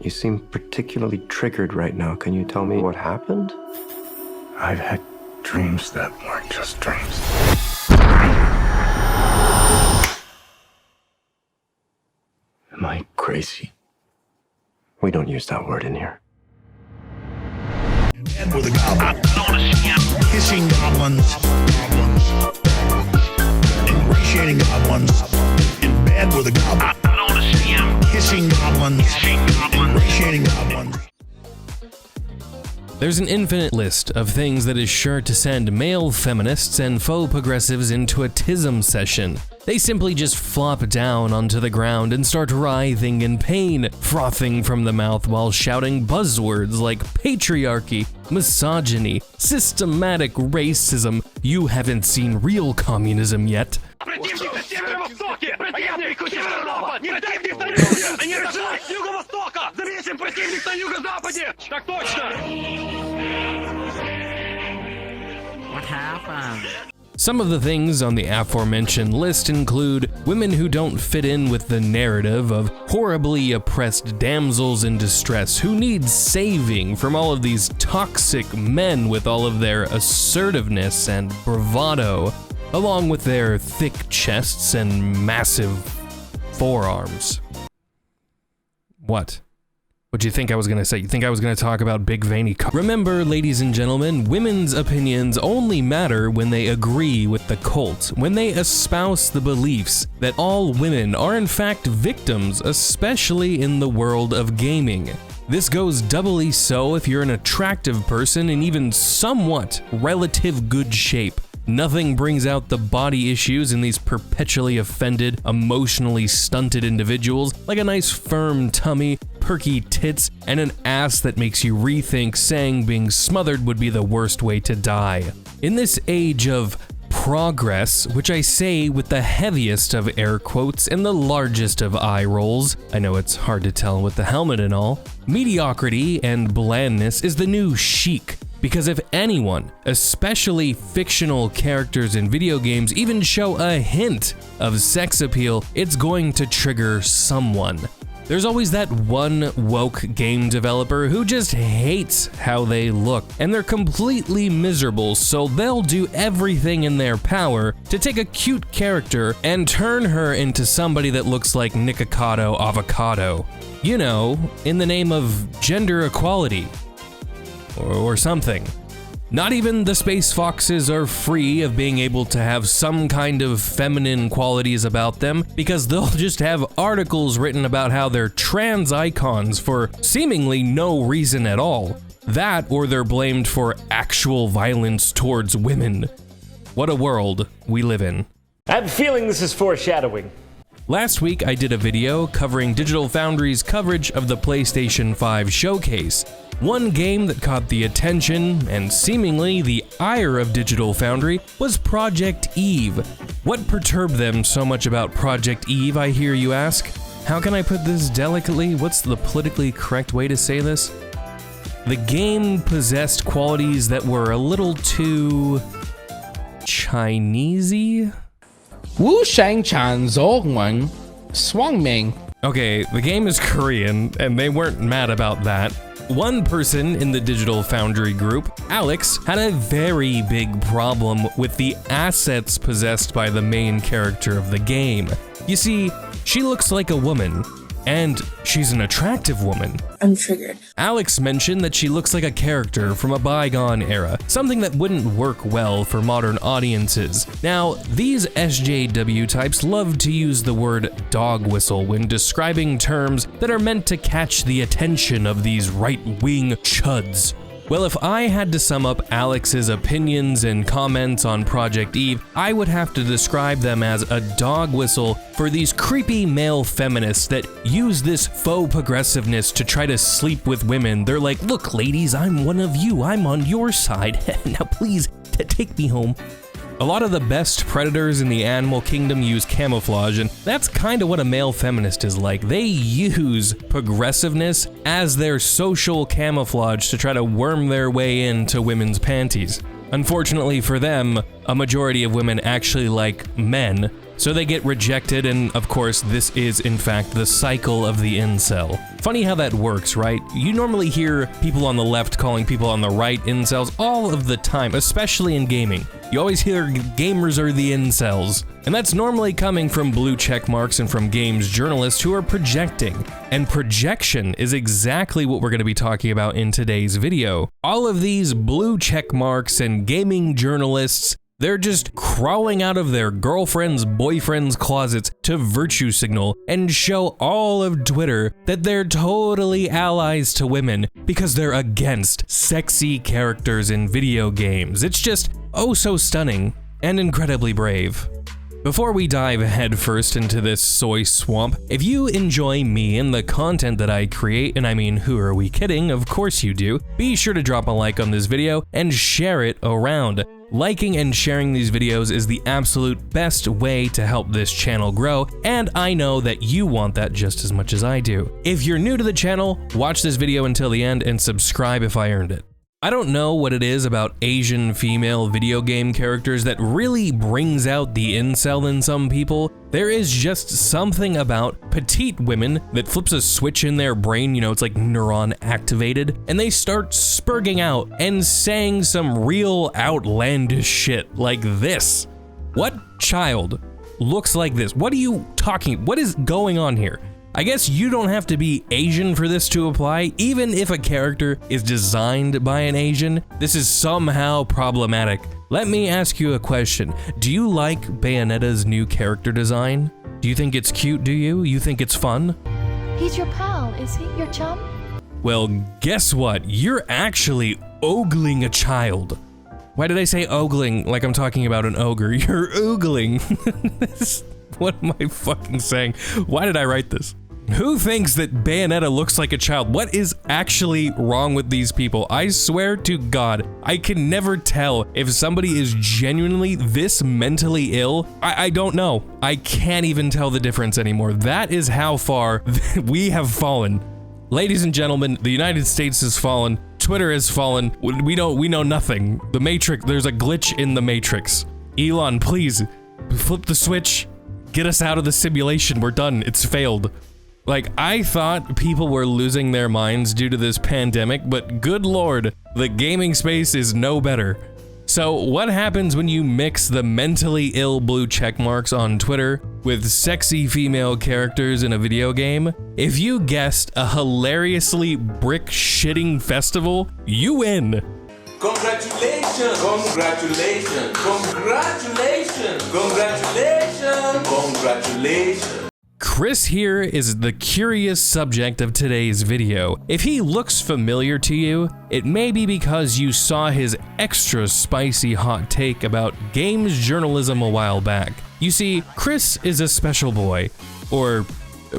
You seem particularly triggered right now. Can you tell me what happened? I've had dreams that weren't just dreams. Am I crazy? We don't use that word in here. And with a goblin. Hissing goblins. Ingratiating goblins. In bed with a goblin. Hissing goblins. Ingratiating goblins. There's an infinite list of things that is sure to send male feminists and faux progressives into a tism session. They simply just flop down onto the ground and start writhing in pain, frothing from the mouth while shouting buzzwords like patriarchy, misogyny, systematic racism. You haven't seen real communism yet. What happened? Some of the things on the aforementioned list include women who don't fit in with the narrative of horribly oppressed damsels in distress who need saving from all of these toxic men with all of their assertiveness and bravado, along with their thick chests and massive forearms. What? What do you think I was gonna say? You think I was gonna talk about big veiny Remember, ladies and gentlemen, women's opinions only matter when they agree with the cult, when they espouse the beliefs that all women are in fact victims, especially in the world of gaming. This goes doubly so if you're an attractive person in even somewhat relative good shape. Nothing brings out the body issues in these perpetually offended, emotionally stunted individuals like a nice firm tummy, perky tits, and an ass that makes you rethink saying being smothered would be the worst way to die. In this age of progress, which I say with the heaviest of air quotes and the largest of eye rolls, I know it's hard to tell with the helmet and all, mediocrity and blandness is the new chic. Because if anyone, especially fictional characters in video games, even show a hint of sex appeal, it's going to trigger someone. There's always that one woke game developer who just hates how they look, and they're completely miserable, so they'll do everything in their power to take a cute character and turn her into somebody that looks like Nikocado Avocado. You know, in the name of gender equality. Or something. Not even the space foxes are free of being able to have some kind of feminine qualities about them, because they'll just have articles written about how they're trans icons for seemingly no reason at all. That, or they're blamed for actual violence towards women. What a world we live in. I have a feeling this is foreshadowing. Last week I did a video covering Digital Foundry's coverage of the PlayStation 5 showcase. One game that caught the attention, and seemingly the ire of Digital Foundry, was Project Eve. What perturbed them so much about Project Eve, I hear you ask? How can I put this delicately? What's the politically correct way to say this? The game possessed qualities that were a little too Chinesey? Wu Shang Chan Zhongwen Swang Ming. Okay, the game is Korean, and they weren't mad about that. One person in the Digital Foundry group, Alex, had a very big problem with the assets possessed by the main character of the game. You see, she looks like a woman, and she's an attractive woman. I'm triggered. Alex mentioned that she looks like a character from a bygone era, something that wouldn't work well for modern audiences. Now, these SJW types love to use the word dog whistle when describing terms that are meant to catch the attention of these right-wing chuds. Well, if I had to sum up Alex's opinions and comments on Project Eve, I would have to describe them as a dog whistle for these creepy male feminists that use this faux progressiveness to try to sleep with women. They're like, look ladies, I'm one of you, I'm on your side, now please take me home. A lot of the best predators in the animal kingdom use camouflage, and that's kind of what a male feminist is like. They use progressiveness as their social camouflage to try to worm their way into women's panties. Unfortunately for them, a majority of women actually like men, So they get rejected, and of course, this is in fact the cycle of the incel. Funny how that works, right? You normally hear people on the left calling people on the right incels all of the time, especially in gaming. You always hear gamers are the incels. And that's normally coming from blue check marks and from games journalists who are projecting. And projection is exactly what we're going to be talking about in today's video. All of these blue check marks and gaming journalists, they're just crawling out of their girlfriends' boyfriends' closets to virtue signal and show all of Twitter that they're totally allies to women because they're against sexy characters in video games. It's just oh so stunning and incredibly brave. Before we dive headfirst into this soy swamp, if you enjoy me and the content that I create, and I mean, who are we kidding? Of course you do, be sure to drop a like on this video and share it around. Liking and sharing these videos is the absolute best way to help this channel grow, and I know that you want that just as much as I do. If you're new to the channel, watch this video until the end and subscribe if I earned it. I don't know what it is about Asian female video game characters that really brings out the incel in some people. There is just something about petite women that flips a switch in their brain, you know, it's like neuron activated, and they start spurging out and saying some real outlandish shit like this. What child looks like this? What are you talking? What is going on here? I guess you don't have to be Asian for this to apply. Even if a character is designed by an Asian, this is somehow problematic. Let me ask you a question. Do you like Bayonetta's new character design? Do you think it's cute, do you? You think it's fun? He's your pal, is he? Your chum? Well, guess what? You're actually ogling a child. Why did I say ogling like I'm talking about an ogre? You're ogling. What am I fucking saying? Why did I write this? Who thinks that Bayonetta looks like a child? What is actually wrong with these people? I swear to God, I can never tell if somebody is genuinely this mentally ill. I don't know. I can't even tell the difference anymore. That is how far we have fallen. Ladies and gentlemen, the United States has fallen. Twitter has fallen. We know nothing. The Matrix, there's a glitch in the Matrix. Elon, please flip the switch. Get us out of the simulation. We're done. It's failed. Like, I thought people were losing their minds due to this pandemic, but good lord, the gaming space is no better. So what happens when you mix the mentally ill blue checkmarks on Twitter with sexy female characters in a video game? If you guessed a hilariously brick-shitting festival, you win. Congratulations! Congratulations! Congratulations! Congratulations! Congratulations! Chris here is the curious subject of today's video. If he looks familiar to you, it may be because you saw his extra spicy hot take about games journalism a while back. You see, Chris is a special boy, or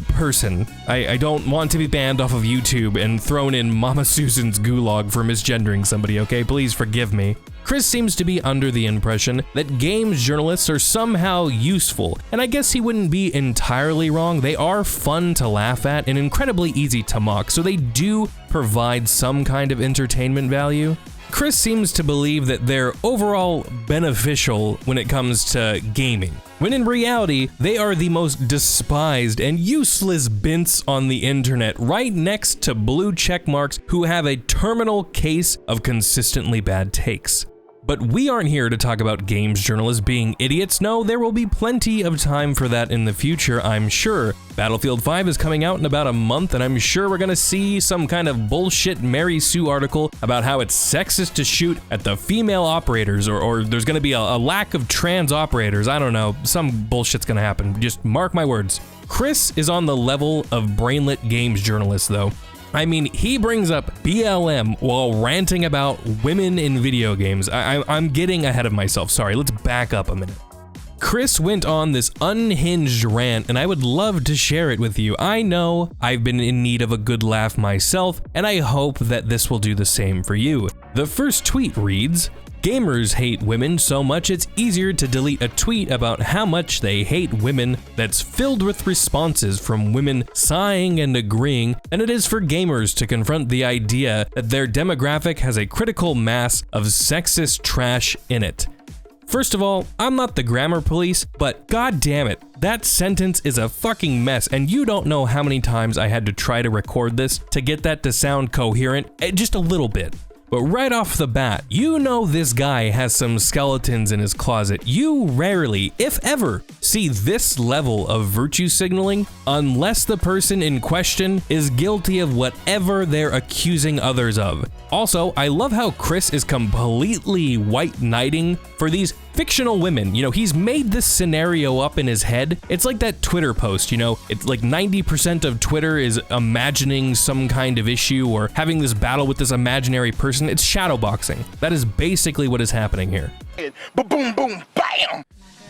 person. I don't want to be banned off of YouTube and thrown in Mama Susan's gulag for misgendering somebody, okay? Please forgive me. Chris seems to be under the impression that games journalists are somehow useful, and I guess he wouldn't be entirely wrong. They are fun to laugh at and incredibly easy to mock, so they do provide some kind of entertainment value. Chris seems to believe that they're overall beneficial when it comes to gaming, when in reality, they are the most despised and useless bints on the internet, right next to blue checkmarks who have a terminal case of consistently bad takes. But we aren't here to talk about games journalists being idiots. No, there will be plenty of time for that in the future, I'm sure. Battlefield 5 is coming out in about a month, and I'm sure we're gonna see some kind of bullshit Mary Sue article about how it's sexist to shoot at the female operators, or there's gonna be a lack of trans operators. I don't know, some bullshit's gonna happen. Just mark my words. Chris is on the level of brainlet games journalists, though. I mean, he brings up BLM while ranting about women in video games. I'm getting ahead of myself, sorry, let's back up a minute. Chris went on this unhinged rant, and I would love to share it with you. I know I've been in need of a good laugh myself, and I hope that this will do the same for you. The first tweet reads, "Gamers hate women so much it's easier to delete a tweet about how much they hate women that's filled with responses from women sighing and agreeing than it is for gamers to confront the idea that their demographic has a critical mass of sexist trash in it." First of all, I'm not the grammar police, but god damn it, that sentence is a fucking mess, and you don't know how many times I had to try to record this to get that to sound coherent, just a little bit. But right off the bat, you know this guy has some skeletons in his closet. You rarely, if ever, see this level of virtue signaling unless the person in question is guilty of whatever they're accusing others of. Also, I love how Chris is completely white knighting for these fictional women. You know, he's made this scenario up in his head. It's like that Twitter post, you know, it's like 90% of Twitter is imagining some kind of issue or having this battle with this imaginary person. It's shadowboxing. That is basically what is happening here. Boom, boom, bam!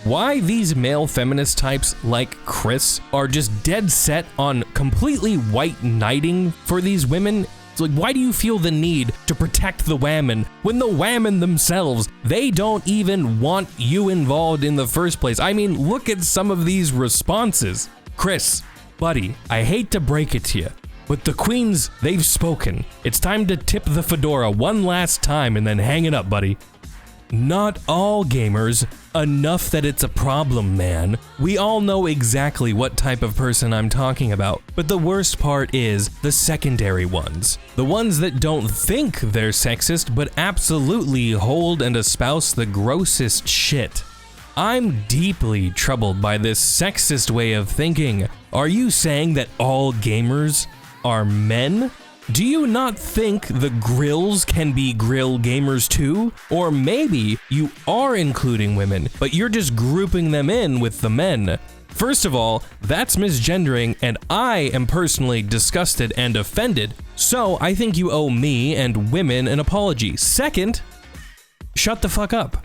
Why these male feminist types like Chris are just dead set on completely white knighting for these women. It's like, why do you feel the need to protect the women when the women themselves, they don't even want you involved in the first place? I mean, look at some of these responses. Chris, buddy, I hate to break it to you, but the queens, they've spoken. It's time to tip the fedora one last time and then hang it up, buddy. Not all gamers, enough that it's a problem, man. We all know exactly what type of person I'm talking about, but the worst part is the secondary ones. The ones that don't think they're sexist, but absolutely hold and espouse the grossest shit. I'm deeply troubled by this sexist way of thinking. Are you saying that all gamers are men? Do you not think the grills can be grill gamers too? Or maybe you are including women, but you're just grouping them in with the men. First of all, that's misgendering, and I am personally disgusted and offended, so I think you owe me and women an apology. Second, shut the fuck up.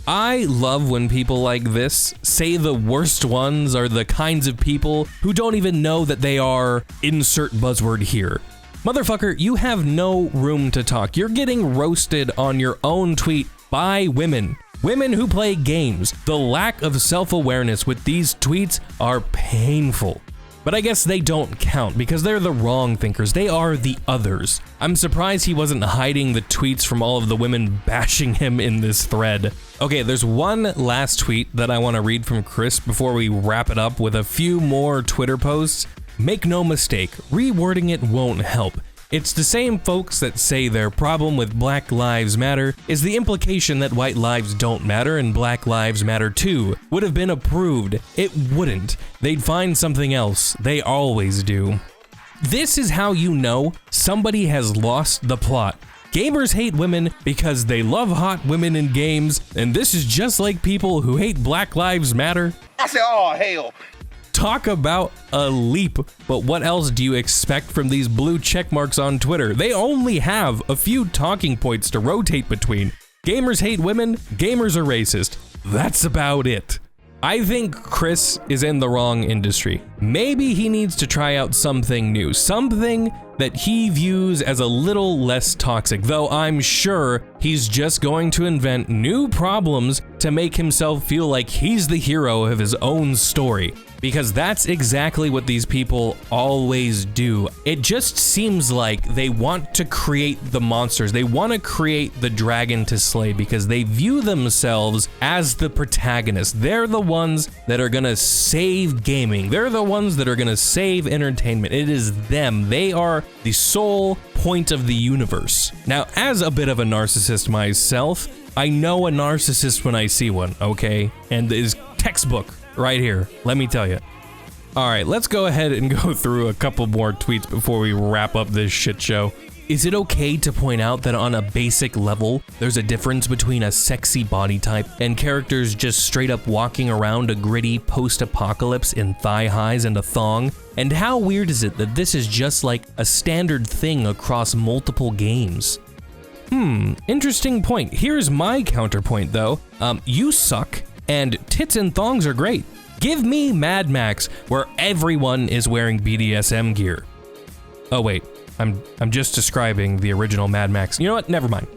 I love when people like this say the worst ones are the kinds of people who don't even know that they are insert buzzword here. Motherfucker, you have no room to talk. You're getting roasted on your own tweet by women. Women who play games. The lack of self-awareness with these tweets are painful. But I guess they don't count because they're the wrong thinkers. They are the others. I'm surprised he wasn't hiding the tweets from all of the women bashing him in this thread. Okay, there's one last tweet that I want to read from Chris before we wrap it up with a few more Twitter posts. Make no mistake, rewording it won't help. It's the same folks that say their problem with Black Lives Matter is the implication that white lives don't matter and Black Lives Matter too would have been approved. It wouldn't. They'd find something else. They always do. This is how you know somebody has lost the plot. Gamers hate women because they love hot women in games, and this is just like people who hate Black Lives Matter. I said, oh, hell. Talk about a leap, but what else do you expect from these blue check marks on Twitter? They only have a few talking points to rotate between. Gamers hate women, gamers are racist. That's about it. I think Chris is in the wrong industry. Maybe he needs to try out something new, something that he views as a little less toxic, though I'm sure he's just going to invent new problems to make himself feel like he's the hero of his own story. Because that's exactly what these people always do. It just seems like they want to create the monsters. They want to create the dragon to slay because they view themselves as the protagonist. They're the ones that are gonna save gaming. They're the ones that are gonna save entertainment. It is them. They are the sole point of the universe. Now, as a bit of a narcissist myself, I know a narcissist when I see one, okay? And it's textbook. Right here, let me tell you. All right, let's go ahead and go through a couple more tweets before we wrap up this shit show. Is it okay to point out that on a basic level, there's a difference between a sexy body type and characters just straight up walking around a gritty post-apocalypse in thigh highs and a thong? And how weird is it that this is just like a standard thing across multiple games? Interesting point. Here's my counterpoint though. You suck. And tits and thongs are great. Give me Mad Max, where everyone is wearing BDSM gear. Oh wait, I'm just describing the original Mad Max. You know what? Never mind.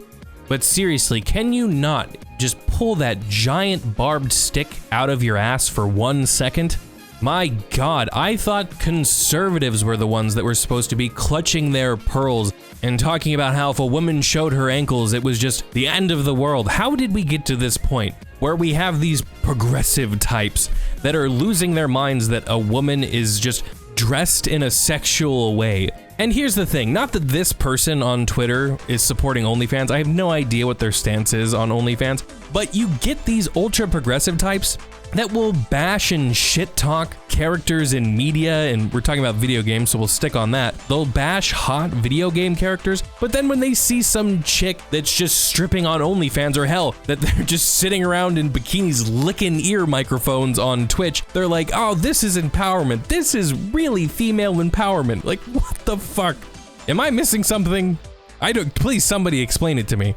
But seriously, can you not just pull that giant barbed stick out of your ass for 1 second? My God, I thought conservatives were the ones that were supposed to be clutching their pearls and talking about how if a woman showed her ankles, it was just the end of the world. How did we get to this point? where we have these progressive types that are losing their minds that a woman is just dressed in a sexual way. And here's the thing, not that this person on Twitter is supporting OnlyFans, I have no idea what their stance is on OnlyFans, but you get these ultra progressive types that will bash and shit talk characters in media, and we're talking about video games, so we'll stick on that. They'll bash hot video game characters, but then when they see some chick that's just stripping on OnlyFans, or hell, that they're just sitting around in bikinis licking ear microphones on Twitch, they're like, oh, this is empowerment. This is really female empowerment. Like, what the fuck? Am I missing something? Please somebody explain it to me.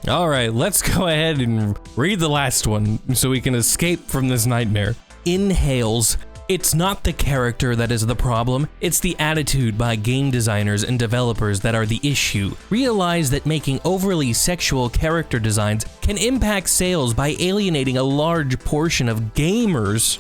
All right, let's go ahead and read the last one so we can escape from this nightmare. Inhales. It's not the character that is the problem, it's the attitude by game designers and developers that are the issue. Realize that making overly sexual character designs can impact sales by alienating a large portion of gamers.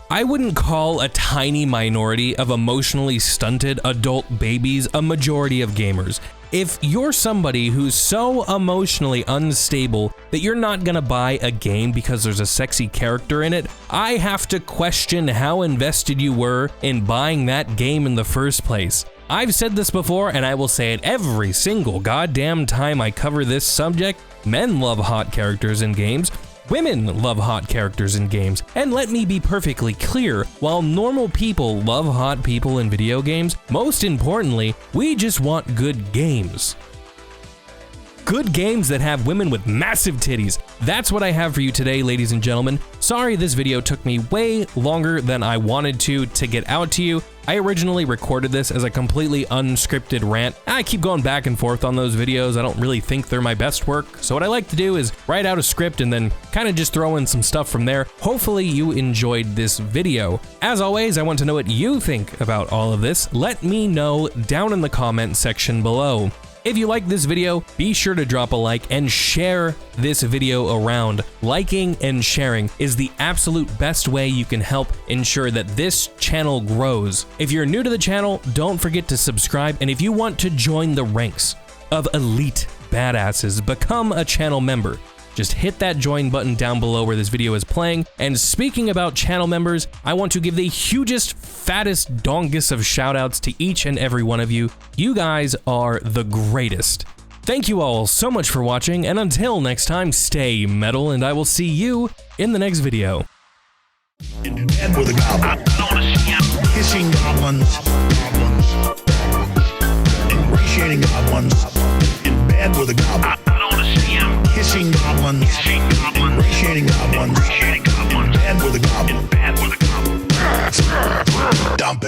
I wouldn't call a tiny minority of emotionally stunted adult babies a majority of gamers. If you're somebody who's so emotionally unstable that you're not gonna buy a game because there's a sexy character in it, I have to question how invested you were in buying that game in the first place. I've said this before, and I will say it every single goddamn time I cover this subject. Men love hot characters in games. Women love hot characters in games, and let me be perfectly clear, while normal people love hot people in video games, most importantly, we just want good games. Good games that have women with massive titties. That's what I have for you today, ladies and gentlemen. Sorry this video took me way longer than I wanted to get out to you. I originally recorded this as a completely unscripted rant. I keep going back and forth on those videos. I don't really think they're my best work. So what I like to do is write out a script and then kind of just throw in some stuff from there. Hopefully you enjoyed this video. As always, I want to know what you think about all of this. Let me know down in the comment section below. If you like this video, be sure to drop a like and share this video around. Liking and sharing is the absolute best way you can help ensure that this channel grows. If you're new to the channel, don't forget to subscribe, and if you want to join the ranks of elite badasses, become a channel member. Just hit that join button down below where this video is playing. And speaking about channel members, I want to give the hugest, fattest, dongest of shoutouts to each and every one of you. You guys are the greatest. Thank you all so much for watching, and until next time, stay metal, and I will see you in the next video. In bed with a goblin. Hissing goblins. Ingratiating goblins. In bed with a goblin. Hissing goblins. Ingratiating goblins. In bed with a goblin. Dump it.